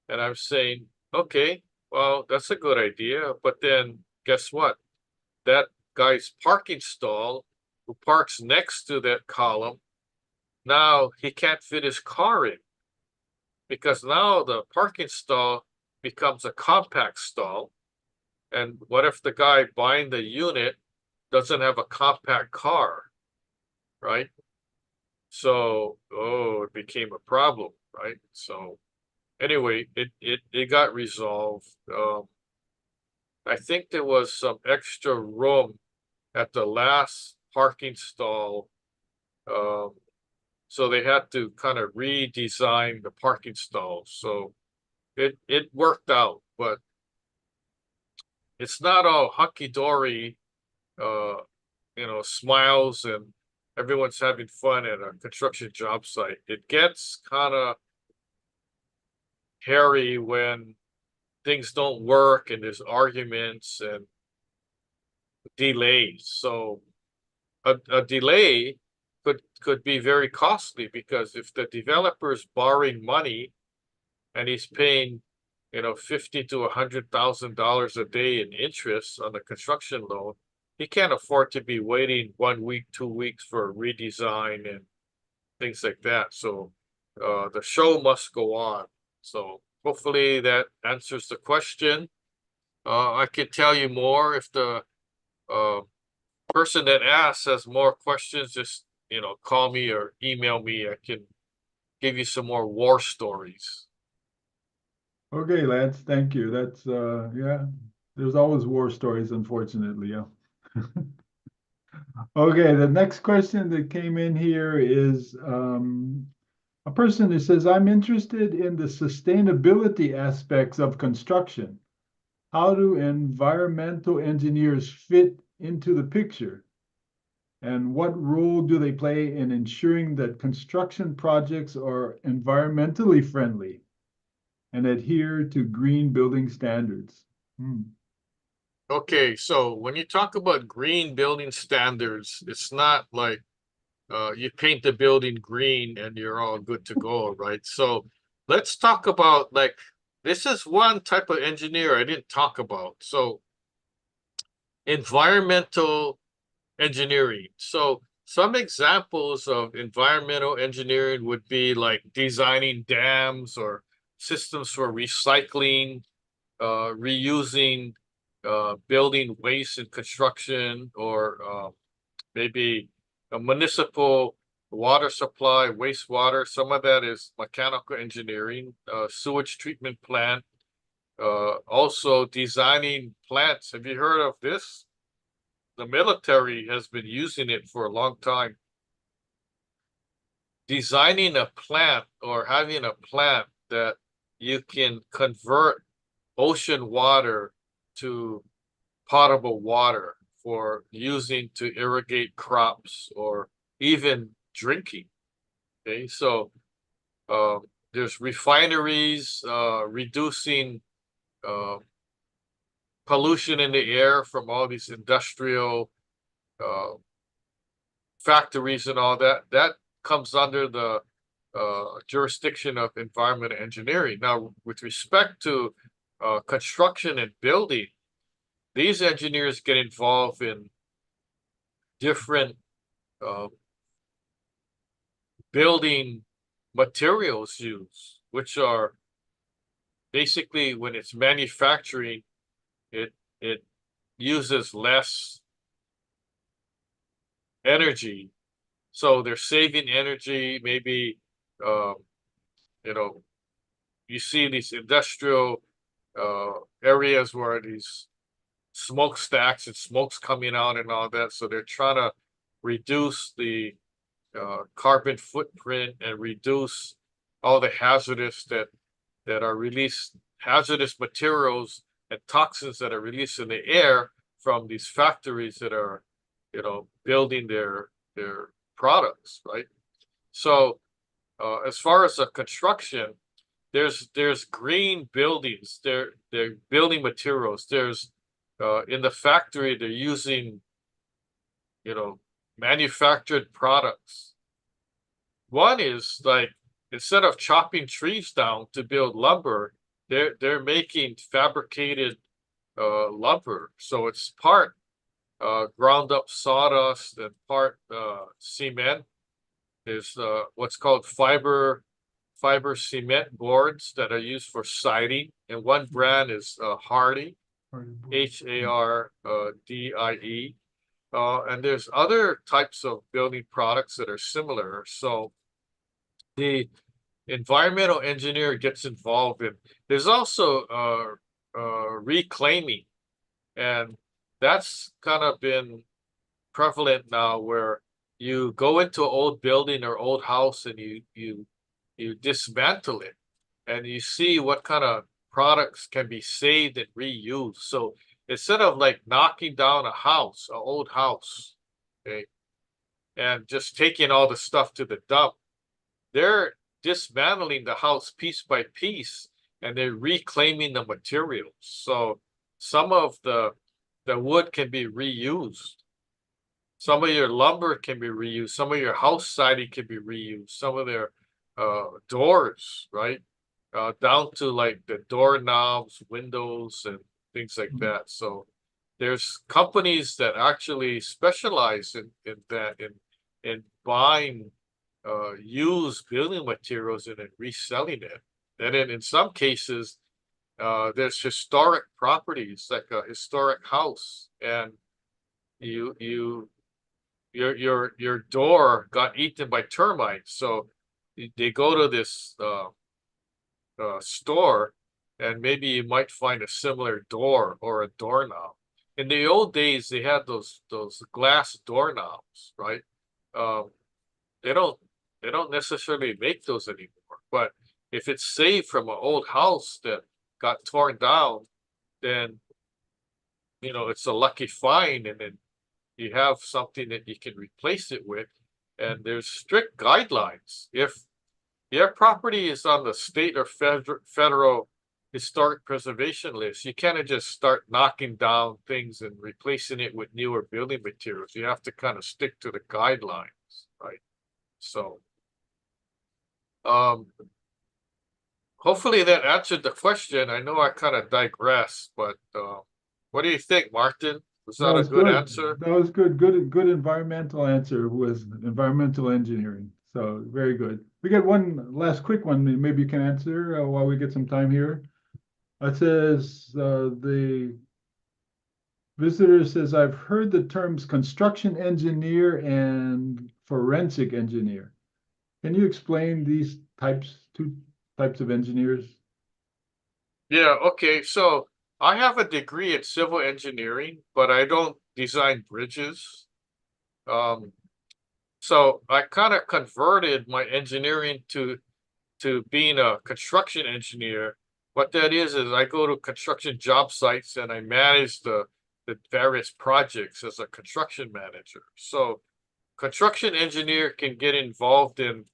[SPEAKER 2] And I'm saying, okay, well, that's a good idea, but then guess what? That guy's parking stall who parks next to that column, now he can't fit his car in because now the parking stall becomes a compact stall. And what if the guy buying the unit doesn't have a compact car, right? So, oh, it became a problem, right? So anyway, it got resolved. I think there was some extra room at the last parking stall. So they had to kind of redesign the parking stalls. So it worked out, but it's not all hunky-dory, smiles and everyone's having fun at a construction job site. It gets kind of hairy when things don't work and there's arguments and delays. So a delay could be very costly because if the developer is borrowing money and he's paying, $50,000 to $100,000 a day in interest on the construction loan, he can't afford to be waiting 1 week, 2 weeks for a redesign and things like that. So the show must go on. So hopefully that answers the question. I could tell you more if the person that asked has more questions. Just call me or email me. I can give you some more war stories.
[SPEAKER 1] Okay, Lance, thank you. That's yeah, there's always war stories, unfortunately, yeah. Okay, the next question that came in here is a person who says, I'm interested in the sustainability aspects of construction. How do environmental engineers fit into the picture? And what role do they play in ensuring that construction projects are environmentally friendly and adhere to green building standards?
[SPEAKER 2] Okay, so when you talk about green building standards, it's not like you paint the building green and you're all good to go, right? So let's talk about this is one type of engineer I didn't talk about. So environmental engineering. So some examples of environmental engineering would be like designing dams or systems for recycling, reusing building waste in construction, or maybe a municipal water supply, wastewater. Some of that is mechanical engineering, sewage treatment plant, also designing plants. Have you heard of this? The military has been using it for a long time. Designing a plant or having a plant that you can convert ocean water to potable water for using to irrigate crops or even drinking. Okay, so there's refineries reducing pollution in the air from all these industrial factories and all that. That comes under the jurisdiction of environmental engineering. Now, with respect to construction and building, these engineers get involved in different building materials used, which are basically when it's manufacturing, it uses less energy. So they're saving energy. Maybe you see these industrial areas where these smokestacks and smoke's coming out and all that. So they're trying to reduce the carbon footprint and reduce all the that are released, hazardous materials and toxins that are released in the air from these factories that are, building their products, right? So as far as the construction, there's green buildings, they're building materials. There's in the factory they're using, manufactured products. One is like, instead of chopping trees down to build lumber, they're making fabricated lumber. So it's part ground up sawdust and part cement. There's what's called fiber cement boards that are used for siding, and one brand is Hardie, HARDIE. And there's other types of building products that are similar. So the environmental engineer gets involved in. There's also reclaiming, and that's kind of been prevalent now, where you go into an old building or old house and you dismantle it, and you see what kind of products can be saved and reused. So instead of like knocking down an old house, okay, and just taking all the stuff to the dump, they're dismantling the house piece by piece, and they're reclaiming the materials. So some of the wood can be reused. Some of your lumber can be reused. Some of your house siding can be reused. Some of their doors, right? Down to like the doorknobs, windows, and things like that. So there's companies that actually specialize in that, in buying used building materials and then reselling it. And then in some cases, there's historic properties, like a historic house, and your door got eaten by termites. So they go to this store, and maybe you might find a similar door or a doorknob. In the old days, they had those glass doorknobs, right? They don't necessarily make those anymore. But if it's saved from an old house that got torn down, then it's a lucky find, and then you have something that you can replace it with. And there's strict guidelines. If your property is on the state or federal historic preservation list, you can't just start knocking down things and replacing it with newer building materials. You have to kind of stick to the guidelines, right? So hopefully that answered the question. I know I kind of digress, but what do you think, Martin? Was that a good answer?
[SPEAKER 1] That was good. Good environmental answer with environmental engineering. So very good. We got one last quick one. Maybe you can answer while we get some time here. It says the visitor says, I've heard the terms construction engineer and forensic engineer. Can you explain these two types of engineers?
[SPEAKER 2] Yeah, okay. So I have a degree in civil engineering, but I don't design bridges. So I kind of converted my engineering to being a construction engineer. What that is I go to construction job sites and I manage the various projects as a construction manager. So construction engineer can get involved in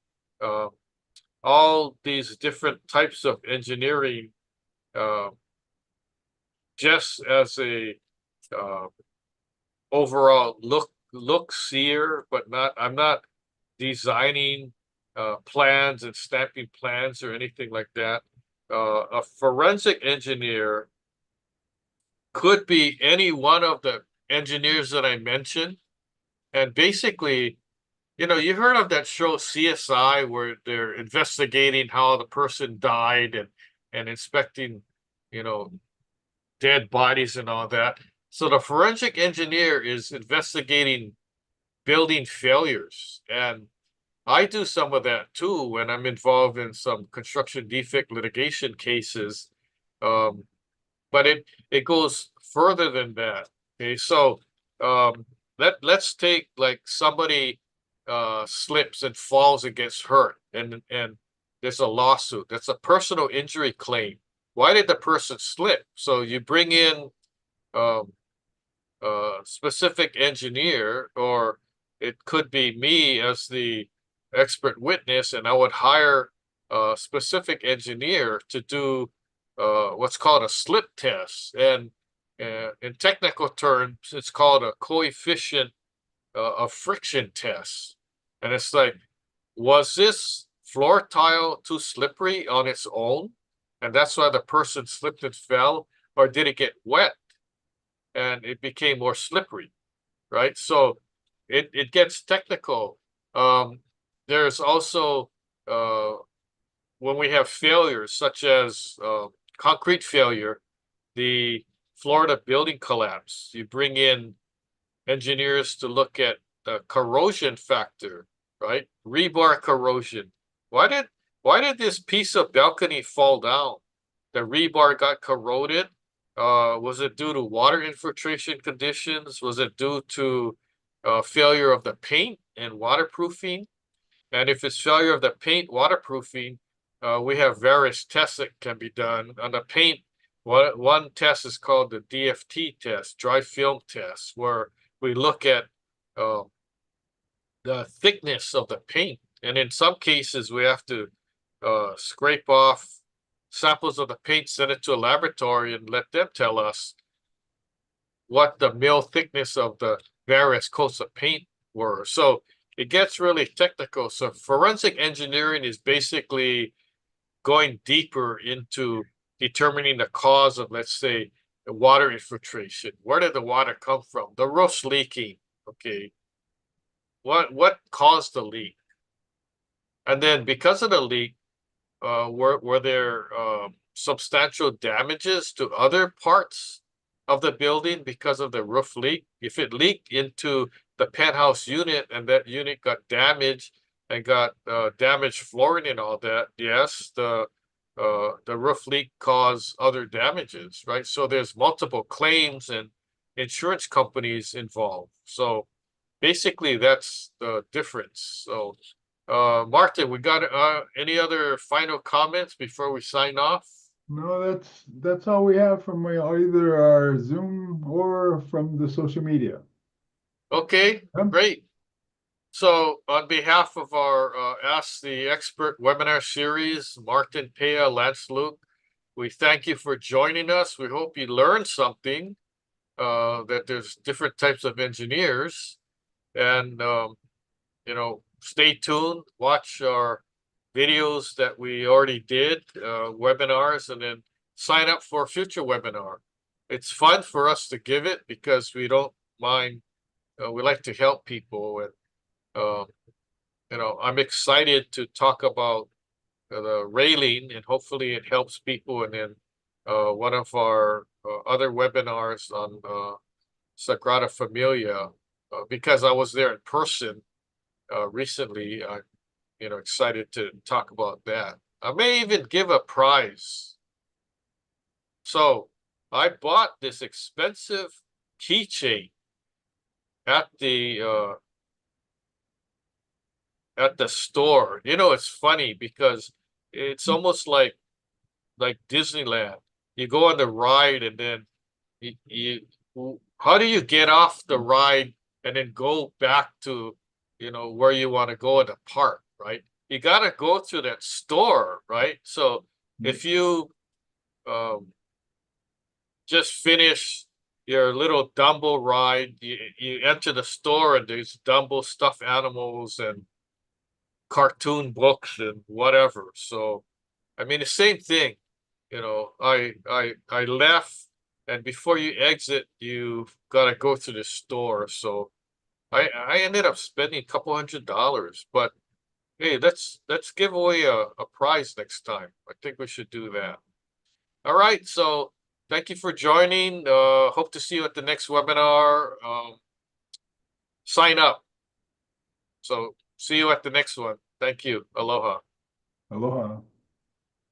[SPEAKER 2] all these different types of engineering, just as a overall look-seer, but I'm not designing plans and stamping plans or anything like that. A forensic engineer could be any one of the engineers that I mentioned. And basically, you heard of that show CSI, where they're investigating how the person died and inspecting, dead bodies and all that. So the forensic engineer is investigating building failures. And I do some of that too when I'm involved in some construction defect litigation cases. But it goes further than that. Okay, so let's take like somebody slips and falls and gets hurt, and there's a lawsuit. That's a personal injury claim. Why did the person slip? So you bring in um, a specific engineer, or it could be me as the expert witness, and I would hire a specific engineer to do what's called a slip test. And in technical terms, it's called a coefficient of friction test. And it's like, was this floor tile too slippery on its own? And that's why the person slipped and fell, or did it get wet and it became more slippery, right? So it gets technical. There's also when we have failures such as concrete failure, the Florida building collapse, you bring in engineers to look at the corrosion factor, right? Rebar corrosion. Why did this piece of balcony fall down? The rebar got corroded. Was it due to water infiltration conditions? Was it due to failure of the paint and waterproofing? And if it's failure of the paint waterproofing, we have various tests that can be done. On the paint, one test is called the DFT test, dry film test, where we look at the thickness of the paint. And in some cases, we have to scrape off samples of the paint, send it to a laboratory, and let them tell us what the mill thickness of the various coats of paint were. So it gets really technical. So forensic engineering is basically going deeper into determining the cause of, let's say, the water infiltration. Where did the water come from? The roof's leaking. Okay. What caused the leak? And then because of the leak, were there substantial damages to other parts of the building because of the roof leak? If it leaked into the penthouse unit and that unit got damaged and got damaged flooring and all that, yes, the roof leak caused other damages, right? So there's multiple claims and insurance companies involved. So basically that's the difference. So Martin, we got any other final comments before we sign off?
[SPEAKER 1] No, that's all we have from either our Zoom or from the social media.
[SPEAKER 2] Okay,
[SPEAKER 1] Yep.
[SPEAKER 2] great. So on behalf of our Ask the Expert webinar series, Martin Pea, Lance Luke, we thank you for joining us. We hope you learned something, that there's different types of engineers. And, you know, stay tuned, watch our videos that we already did, webinars, and then sign up for a future webinar. It's fun for us to give it because we don't mind. We like to help people, and you know, I'm excited to talk about the railing, and hopefully it helps people. And then one of our other webinars on Sagrada Familia, because I was there in person recently. I'm, you know, excited to talk about that. I may even give a prize. So I bought this expensive keychain at the store. You know, it's funny because it's almost like Disneyland. You go on the ride, and then you how do you get off the ride and then go back to, you know, where you want to go in the park, right? You got to go through that store, right? So if you just finish your little Dumbo ride, you enter the store, and there's Dumbo stuffed animals and cartoon books and whatever. So, I mean, the same thing, you know, I left, and before you exit, you've got to go to the store. So I ended up spending a couple $100, but hey, let's give away a prize next time. I think we should do that. All right. So thank you for joining. Hope to see you at the next webinar. Sign up. So see you at the next one. Thank you. Aloha.
[SPEAKER 1] Aloha.